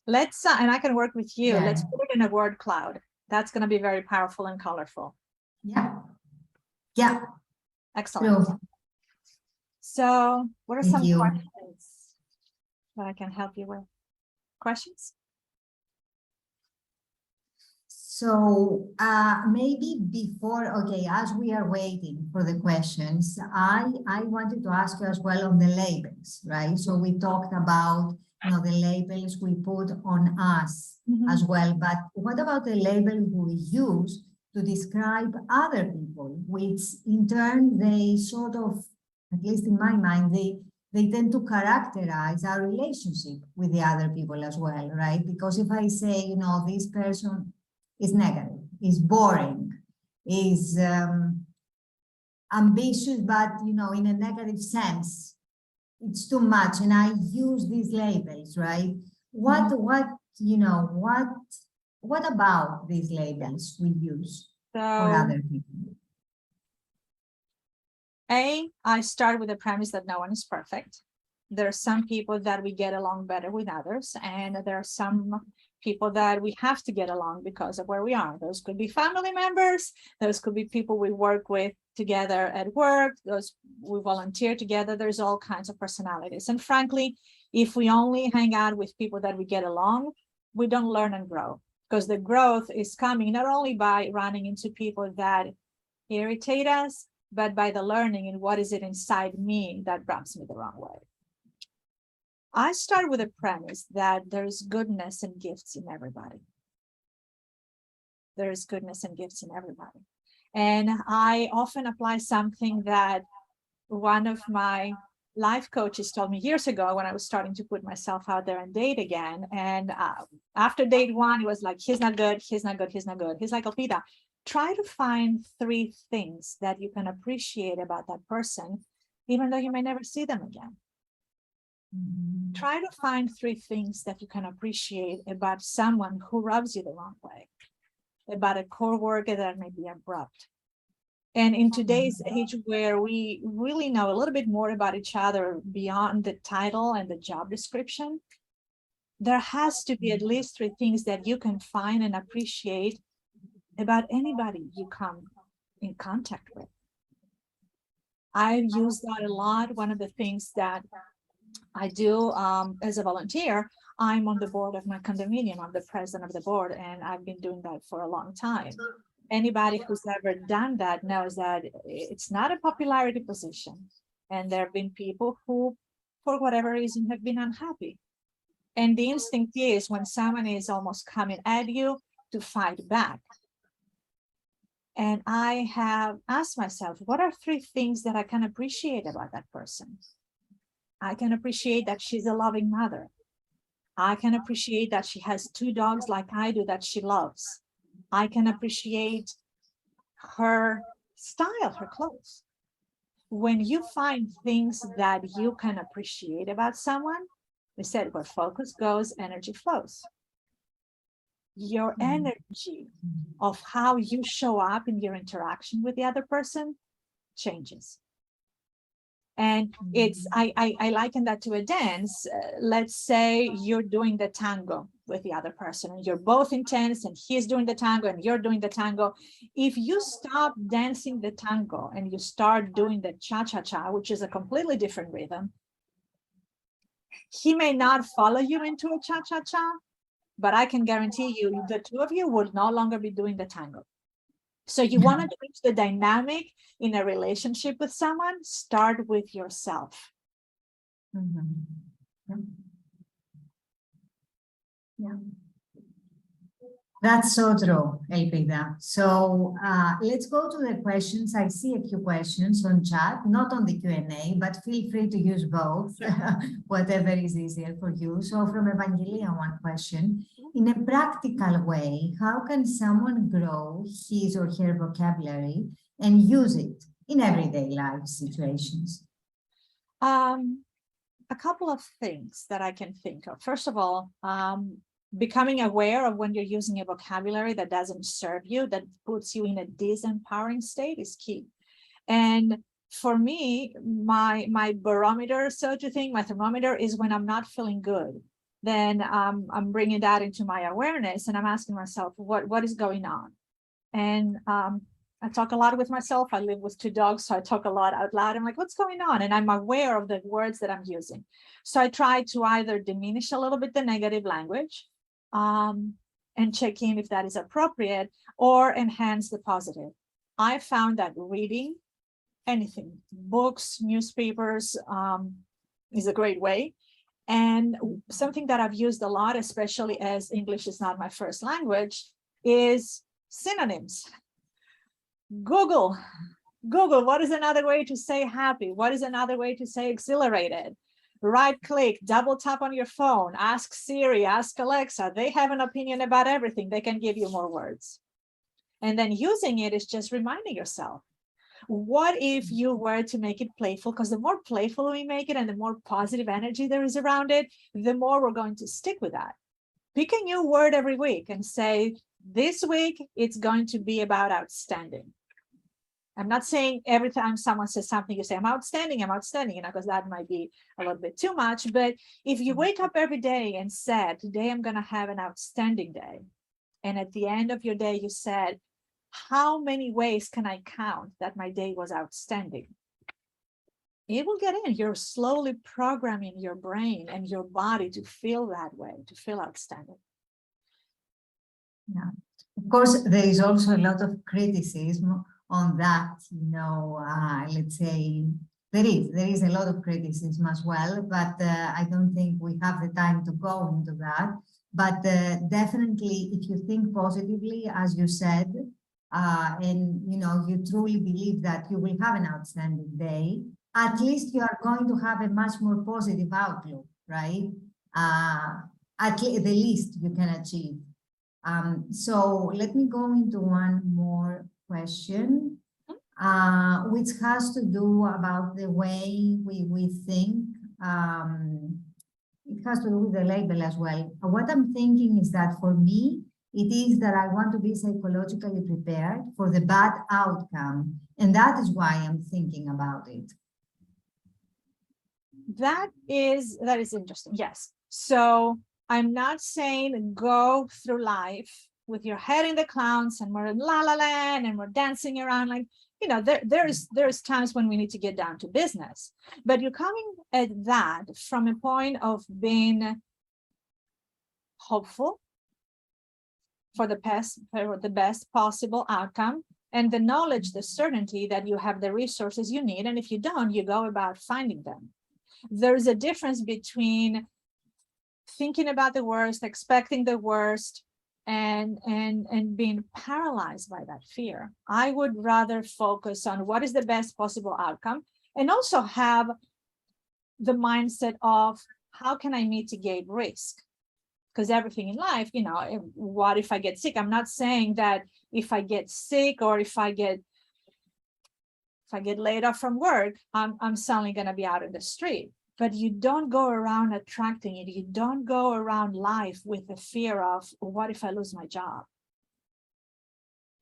Let's, and I can work with you. Yeah. Let's put it in a word cloud. That's going to be very powerful and colorful. Yeah. Excellent. True. So what are Thank some you. questions that I can help you with? Questions? So maybe before, okay, as we are waiting for the questions, I wanted to ask you as well on the labels, right? So we talked about, you know, the labels we put on us as well, but what about the label we use to describe other people, which in turn they sort of, at least in my mind, they tend to characterize our relationship with the other people as well, right? Because if I say, you know, this person is negative, is boring, is ambitious, but, you know, in a negative sense, it's too much, and I use these labels, right? What about these labels we use for other people? I start with the premise that no one is perfect. There are some people that we get along better with others, and there are some people that we have to get along because of where we are. Those could be family members, those could be people we work with together at work, those we volunteer together. There's all kinds of personalities. And frankly, if we only hang out with people that we get along, we don't learn and grow, because the growth is coming not only by running into people that irritate us, but by the learning and what is it inside me that rubs me the wrong way. I start with a premise that there is goodness and gifts in everybody. There is goodness and gifts in everybody. And I often apply something that one of my life coaches told me years ago when I was starting to put myself out there and date again. And after date one, it was like, he's not good, he's not good, he's not good. He's like, Elpida, try to find 3 things that you can appreciate about that person, even though you may never see them again. Try to find 3 things that you can appreciate about someone who rubs you the wrong way, about a coworker that may be abrupt. And in today's age where we really know a little bit more about each other beyond the title and the job description, there has to be at least 3 things that you can find and appreciate about anybody you come in contact with. I use that a lot. One of the things that I do as a volunteer, I'm on the board of my condominium. I'm the president of the board, and I've been doing that for a long time. Anybody who's ever done that knows that it's not a popularity position. And there have been people who, for whatever reason, have been unhappy. And the instinct is when someone is almost coming at you to fight back. And I have asked myself, what are 3 things that I can appreciate about that person? I can appreciate that she's a loving mother. I can appreciate that she has 2 dogs like I do that she loves. I can appreciate her style, her clothes. When you find things that you can appreciate about someone, we said where focus goes, energy flows. Your energy of how you show up in your interaction with the other person changes. And it's, I liken that to a dance. Let's say you're doing the tango with the other person and you're both intense and he's doing the tango and you're doing the tango. If you stop dancing the tango and you start doing the cha-cha-cha, which is a completely different rhythm, he may not follow you into a cha-cha-cha, but I can guarantee you the 2 of you will no longer be doing the tango. So you want to change the dynamic in a relationship with someone, start with yourself. Yeah. That's so true, Elpida. So let's go to the questions. I see a few questions on chat, not on the Q&A, but feel free to use both, whatever is easier for you. So from Evangelia, one question. In a practical way, how can someone grow his or her vocabulary and use it in everyday life situations? A couple of things that I can think of. First of all, becoming aware of when you're using a vocabulary that doesn't serve you, that puts you in a disempowering state is key. And for me, my barometer, so to think, my thermometer is when I'm not feeling good. Then I'm bringing that into my awareness and I'm asking myself, what is going on? And I talk a lot with myself. I live with 2 dogs, so I talk a lot out loud. I'm like, what's going on? And I'm aware of the words that I'm using. So I try to either diminish a little bit the negative language and check in if that is appropriate, or enhance the positive. I found that reading anything, books, newspapers, is a great way. And something that I've used a lot, especially as English is not my first language, is synonyms. Google, what is another way to say happy? What is another way to say exhilarated? Right click, double tap on your phone, ask Siri, ask Alexa. They have an opinion about everything. They can give you more words. And then using it is just reminding yourself, what if you were to make it playful? Because the more playful we make it and the more positive energy there is around it, the more we're going to stick with that. Pick a new word every week and say, this week, it's going to be about outstanding. I'm not saying every time someone says something, you say, I'm outstanding, because that might be a little bit too much. But if you wake up every day and said, today I'm going to have an outstanding day. And at the end of your day, you said, how many ways can I count that my day was outstanding? It will get in. You're slowly programming your brain and your body to feel that way, to feel outstanding. Yeah. Of course, there is also a lot of criticism on that, let's say there is a lot of criticism as well, but I don't think we have the time to go into that. But definitely, if you think positively, as you said, and you truly believe that you will have an outstanding day, at least you are going to have a much more positive outlook, right? At the least you can achieve. So let me go into one more question, which has to do about the way we think. It has to do with the label as well. What I'm thinking is that for me, it is that I want to be psychologically prepared for the bad outcome. And that is why I'm thinking about it. That is interesting. Yes. So I'm not saying go through life with your head in the clouds and we're in la la land and we're dancing around, like, you know, there's times when we need to get down to business, but you're coming at that from a point of being hopeful for the best possible outcome, and the knowledge, the certainty that you have the resources you need, and if you don't, you go about finding them. There's a difference between thinking about the worst, expecting the worst, and being paralyzed by that fear. I would rather focus on what is the best possible outcome, and also have the mindset of how can I mitigate risk? Because everything in life, you know, what if I get sick? I'm not saying that if I get sick or if I get laid off from work, I'm suddenly going to be out in the street. But you don't go around attracting it. You don't go around life with the fear of, what if I lose my job?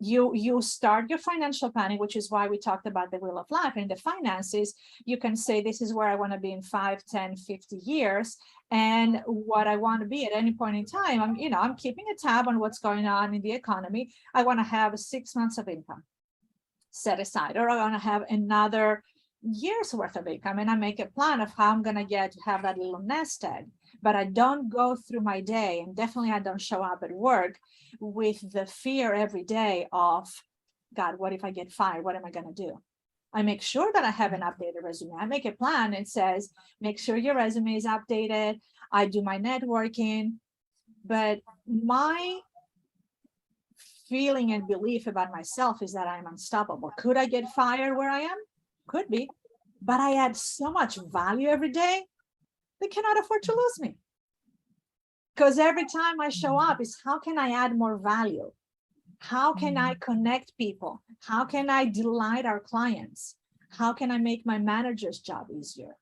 You start your financial planning, which is why we talked about the wheel of life. And the finances, you can say, this is where I want to be in 5, 10, 50 years. And what I want to be at any point in time, I'm keeping a tab on what's going on in the economy. I want to have 6 months of income set aside, or I want to have another year's worth of income, and I make a plan of how I'm going to get to have that little nest egg. But I don't go through my day, and definitely I don't show up at work with the fear every day of, God, what if I get fired? What am I going to do? I make sure that I have an updated resume. I make a plan. It says, make sure your resume is updated. I do my networking. But my feeling and belief about myself is that I'm unstoppable. Could I get fired where I am? Could be. But I add so much value every day, they cannot afford to lose me. Because every time I show up is, how can I add more value? How can I connect people? How can I delight our clients? How can I make my manager's job easier?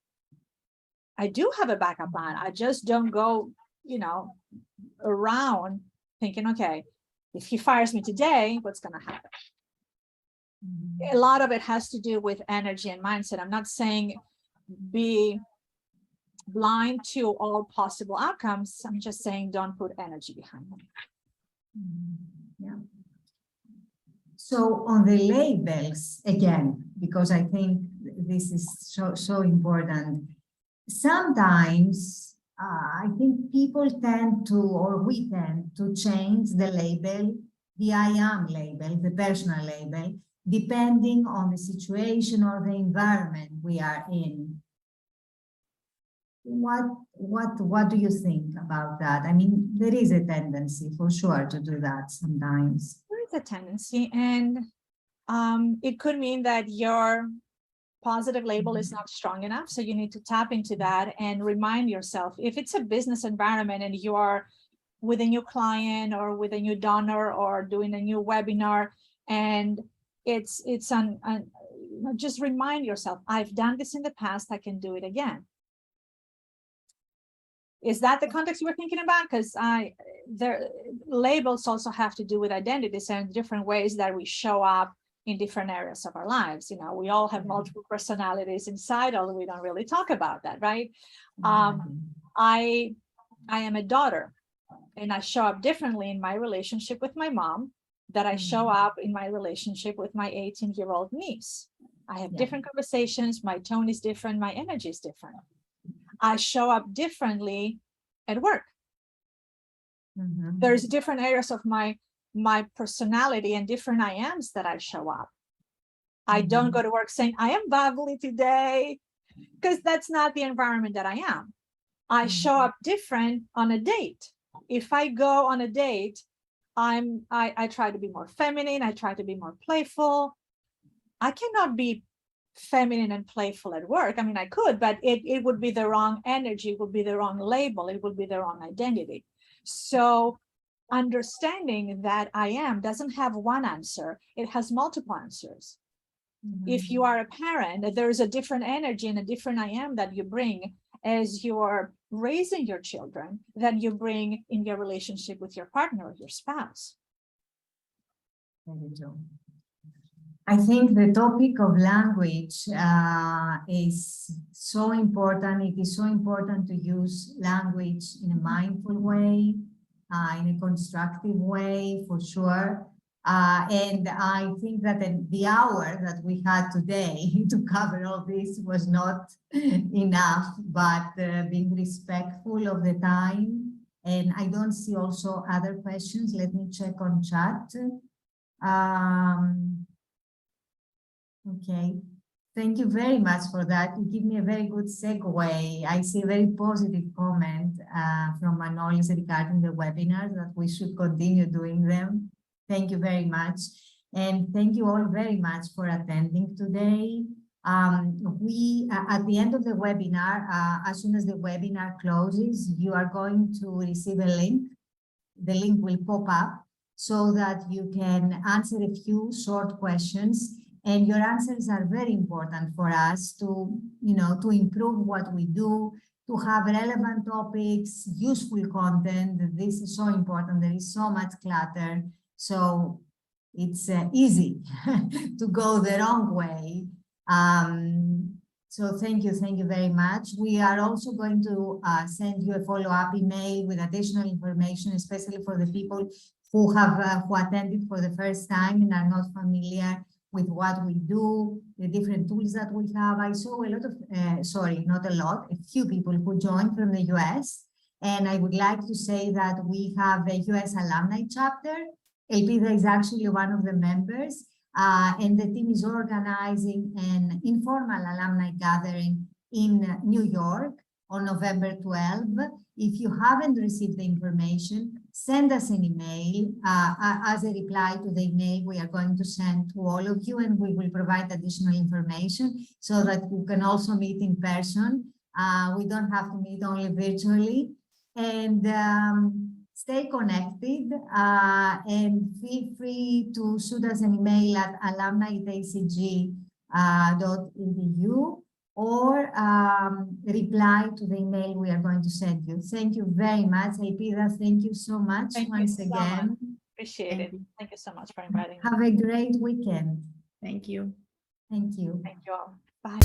I do have a backup plan. I just don't go, around thinking, okay, if he fires me today, what's going to happen? A lot of it has to do with energy and mindset. I'm not saying be blind to all possible outcomes. I'm just saying don't put energy behind them. Yeah. So on the labels, again, because I think this is so important, sometimes I think people tend to, or we tend to change the label, the I am label, the personal label, depending on the situation or the environment we are in. What do you think about that? I mean, there is a tendency for sure to do that sometimes. There is a tendency, and it could mean that your positive label is not strong enough. So you need to tap into that and remind yourself, if it's a business environment and you are with a new client or with a new donor or doing a new webinar, and it's just remind yourself, I've done this in the past, I can do it again. Is that the context you were thinking about? Because labels also have to do with identities and different ways that we show up in different areas of our lives. We all have multiple personalities inside, although we don't really talk about that, right? I am a daughter, and I show up differently in my relationship with my mom that I show up in my relationship with my 18-year-old niece. I have different conversations, my tone is different, my energy is different. I show up differently at work. There's different areas of my personality and different I ams that I show up. I don't go to work saying, I am bubbly today, because that's not the environment that I am. I show up different on a date. If I go on a date, I try to be more feminine. I try to be more playful. I cannot be feminine and playful at work. I mean, I could, but it would be the wrong energy, it would be the wrong label, it would be the wrong identity. So understanding that I am doesn't have one answer, it has multiple answers. If you are a parent, there's a different energy and a different I am that you bring as you are raising your children than you bring in your relationship with your partner or your spouse. I think the topic of language is so important. It is so important to use language in a mindful way, in a constructive way, for sure. And I think that the hour that we had today to cover all this was not enough, but being respectful of the time. And I don't see also other questions. Let me check on chat. Okay. Thank you very much for that. You give me a very good segue. I see a very positive comment from Manolis regarding the webinars, that we should continue doing them. Thank you very much. And thank you all very much for attending today. At the end of the webinar, as soon as the webinar closes, you are going to receive a link. The link will pop up so that you can answer a few short questions. And your answers are very important for us to, to improve what we do, to have relevant topics, useful content. This is so important. There is so much clutter. So it's easy to go the wrong way. So thank you very much. We are also going to send you a follow-up email with additional information, especially for the people who have who attended for the first time and are not familiar with what we do, the different tools that we have. I saw a lot of, sorry, not a lot, a few people who joined from the US. And I would like to say that we have a US alumni chapter. Elpida is actually one of the members. And the team is organizing an informal alumni gathering in New York on November 12. If you haven't received the information, send us an email as a reply to the email we are going to send to all of you, and we will provide additional information so that you can also meet in person. We don't have to meet only virtually. And stay connected and feel free to shoot us an email at alumni@acg.edu or reply to the email we are going to send you. Thank you very much, Elpida. Thank you so much once again. Appreciate it. Thank you so much for inviting me. Have a great weekend. Thank you. Thank you. Thank you all. Bye.